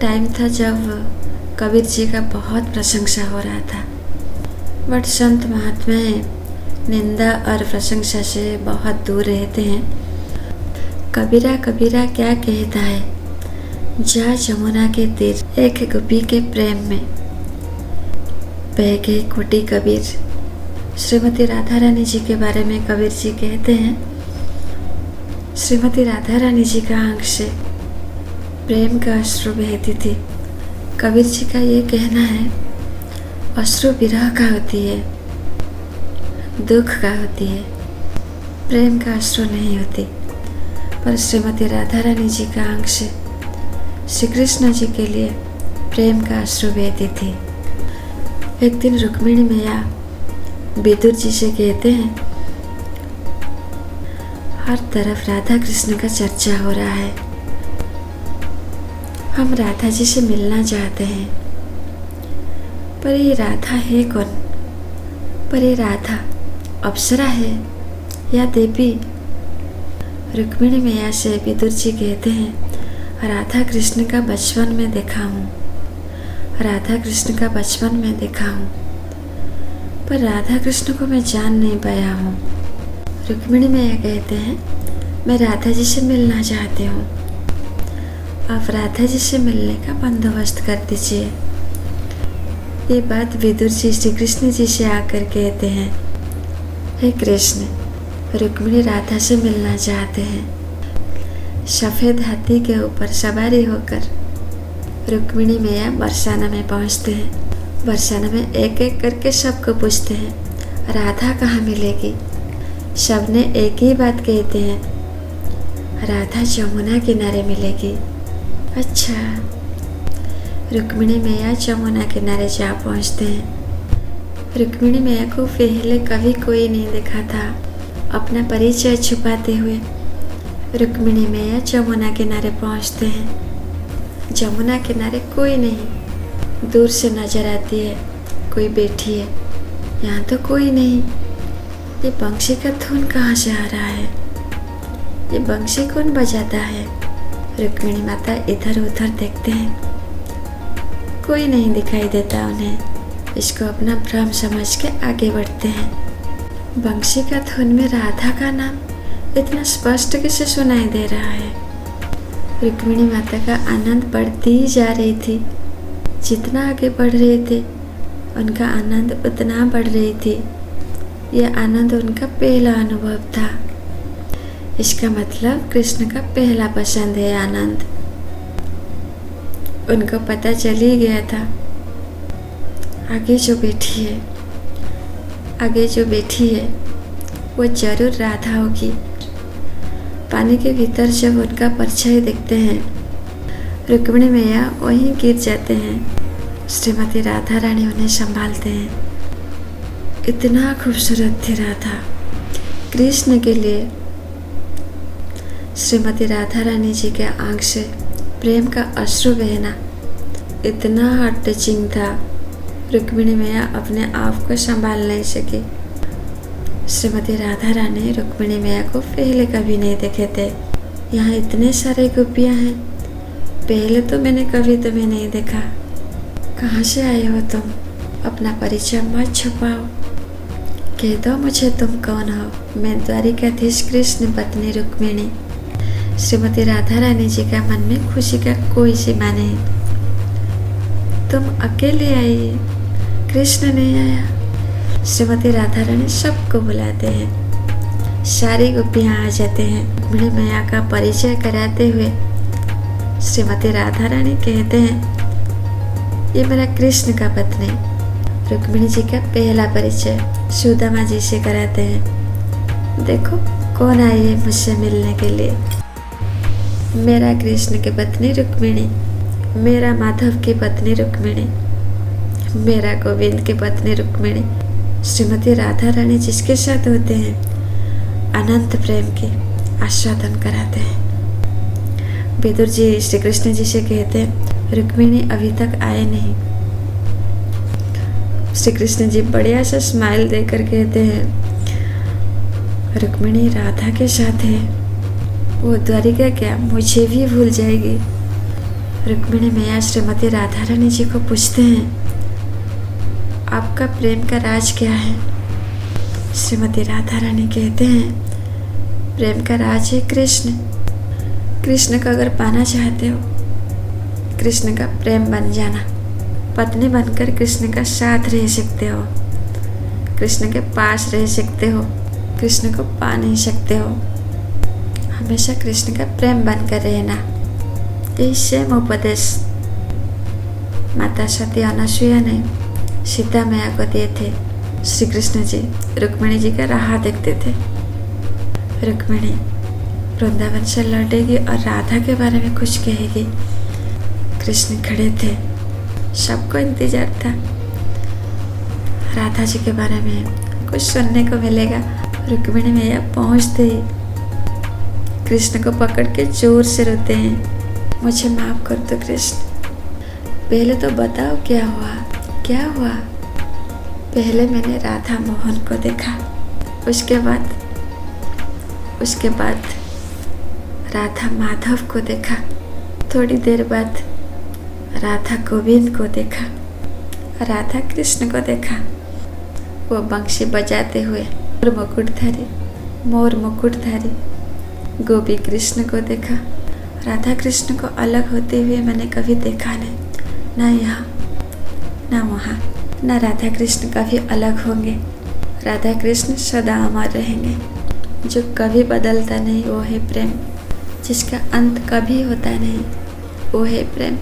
Time था जब कबीर जी का बहुत प्रशंसा हो रहा था, बट संत महात्माएं निंदा और प्रशंसा से बहुत दूर रहते हैं। कबीरा कबीरा क्या कहता है, जा जमुना के तीर एक गोपी के प्रेम में बह गई कोटि कबीर। श्रीमती राधा रानी जी के बारे में कबीर जी कहते हैं, श्रीमती राधा रानी जी का आंख से प्रेम का अश्रु बहती थी। कबीर जी का ये कहना है, अश्रु विरह का होती है, दुख का होती है, प्रेम का अश्रु नहीं होती। पर श्रीमती राधा रानी जी का आंख से श्री कृष्ण जी के लिए प्रेम का अश्रु बहती थी। एक दिन रुक्मिणी मैया विदुर जी से कहते हैं, हर तरफ राधा कृष्ण का चर्चा हो रहा है, हम राधा जी से मिलना चाहते हैं, पर ये राधा है कौन? पर ये राधा अप्सरा है या देवी? रुक्मिणी मैया से विदुर जी कहते हैं, राधा कृष्ण का बचपन में देखा हूँ, राधा कृष्ण का बचपन में देखा हूँ, पर राधा कृष्ण को मैं जान नहीं पाया हूँ। रुक्मिणी मैया कहते हैं, मैं राधा जी से मिलना चाहती हूँ, आप राधा जी से मिलने का बंदोबस्त कर दीजिए। ये बात विदुर जी श्री कृष्ण जी से आकर कहते हैं, हे कृष्ण, रुक्मिणी राधा से मिलना चाहते हैं। सफ़ेद हाथी के ऊपर सवारी होकर रुक्मिणी मैया बरसाना में पहुँचते हैं। बरसाना में एक एक करके सबको पूछते हैं, राधा कहाँ मिलेगी? सबने एक ही बात कहते हैं, राधा जमुना किनारे मिलेगी। अच्छा, रुक्मिणी मैया जमुना किनारे जा पहुँचते हैं। रुक्मिणी मैया को पहले कभी कोई नहीं देखा था। अपना परिचय छुपाते हुए रुक्मिणी मैया जमुना किनारे पहुँचते हैं। जमुना किनारे कोई नहीं, दूर से नजर आती है कोई बैठी है, यहाँ तो कोई नहीं। ये बंशी का धुन कहाँ से आ रहा है? ये बंशी कौन बजाता है? रुक्मिणी माता इधर उधर देखते हैं, कोई नहीं दिखाई देता उन्हें। इसको अपना भ्रम समझ के आगे बढ़ते हैं। बंशी का धुन में राधा का नाम इतना स्पष्ट कैसे सुनाई दे रहा है? रुक्मिणी माता का आनंद बढ़ती ही जा रही थी। जितना आगे बढ़ रहे थे उनका आनंद उतना बढ़ रही थी। यह आनंद उनका पहला अनुभव था। इसका मतलब कृष्ण का पहला पसंद है आनंद। उनको पता चल ही गया था, आगे जो बैठी है वो जरूर राधा होगी। पानी के भीतर जब उनका परछाई देखते हैं, रुक्मिणी मैया वहीं गिर जाते हैं। श्रीमती राधा रानी उन्हें संभालते हैं। इतना खूबसूरत थी राधा। कृष्ण के लिए श्रीमती राधा रानी जी के आंख से प्रेम का अश्रु बहना इतना हार्ट टचिंग था, रुक्मिणी मैया अपने आप को संभाल नहीं सकी। श्रीमती राधा रानी रुक्मिणी मैया को पहले कभी नहीं देखे थे। यहाँ इतने सारे गोपियाँ हैं, पहले तो मैंने कभी तुम्हें नहीं देखा। कहाँ से आए हो तुम? अपना परिचय मत छुपाओ, कह दो मुझे तुम कौन हो। मैं द्वारिकाधीश कृष्ण पत्नी रुक्मिणी। श्रीमती राधा रानी जी का मन में खुशी का कोई सीमा नहीं। तुम अकेले आई, कृष्ण नहीं आया। श्रीमती राधा रानी सबको बुलाते हैं, सारी गोपियाँ आ जाते हैं। रुक्मिणी मैया का परिचय कराते हुए श्रीमती राधा रानी कहते हैं, ये मेरा कृष्ण का पत्नी। रुक्मिणी जी का पहला परिचय सुदामा जी से कराते हैं। देखो कौन आई है मुझसे मिलने के लिए। मेरा कृष्ण की पत्नी रुक्मिणी, मेरा माधव की पत्नी रुक्मिणी, मेरा गोविंद की पत्नी रुक्मिणी। श्रीमती राधा रानी जिसके साथ होते हैं अनंत प्रेम के आस्वादन कराते हैं। विदुर जी श्री कृष्ण जी से कहते हैं, रुक्मिणी अभी तक आए नहीं। श्री कृष्ण जी बढ़िया सा स्माइल देकर कहते हैं, रुक्मिणी राधा के साथ है, वो द्वारिका क्या मुझे भी भूल जाएगी। रुक्मिणी मैया श्रीमती राधा रानी जी को पूछते हैं, आपका प्रेम का राज क्या है? श्रीमती राधा रानी कहते हैं, प्रेम का राज है कृष्ण। कृष्ण को अगर पाना चाहते हो, कृष्ण का प्रेम बन जाना, पत्नी बनकर कृष्ण का साथ रह सकते हो, कृष्ण के पास रह सकते हो, कृष्ण को पा नहीं सकते हो, हमेशा कृष्ण का प्रेम बनकर रहना। यही सेम उपदेश माता सती अनसुईया ने सीता मैया को दिए थे। श्री कृष्ण जी रुक्मिणी जी का राह देखते थे। रुक्मिणी वृंदावन से लौटेगी और राधा के बारे में कुछ कहेगी। कृष्ण खड़े थे, सबको इंतजार था राधा जी के बारे में कुछ सुनने को मिलेगा। रुक्मिणी मैया पहुंचते ही कृष्ण को पकड़ के जोर से रोते हैं, मुझे माफ कर दो कृष्ण, पहले तो बताओ क्या हुआ, क्या हुआ? पहले मैंने राधा मोहन को देखा, उसके बाद राधा माधव को देखा, थोड़ी देर बाद राधा गोविंद को देखा, राधा कृष्ण को देखा। वो बंशी बजाते हुए मोर मुकुटधारी गोपी कृष्ण को देखा। राधा कृष्ण को अलग होते हुए मैंने कभी देखा नहीं, ना यहाँ ना वहाँ। ना राधा कृष्ण कभी अलग होंगे। राधा कृष्ण सदा अमर रहेंगे। जो कभी बदलता नहीं वो है प्रेम, जिसका अंत कभी होता नहीं वो है प्रेम।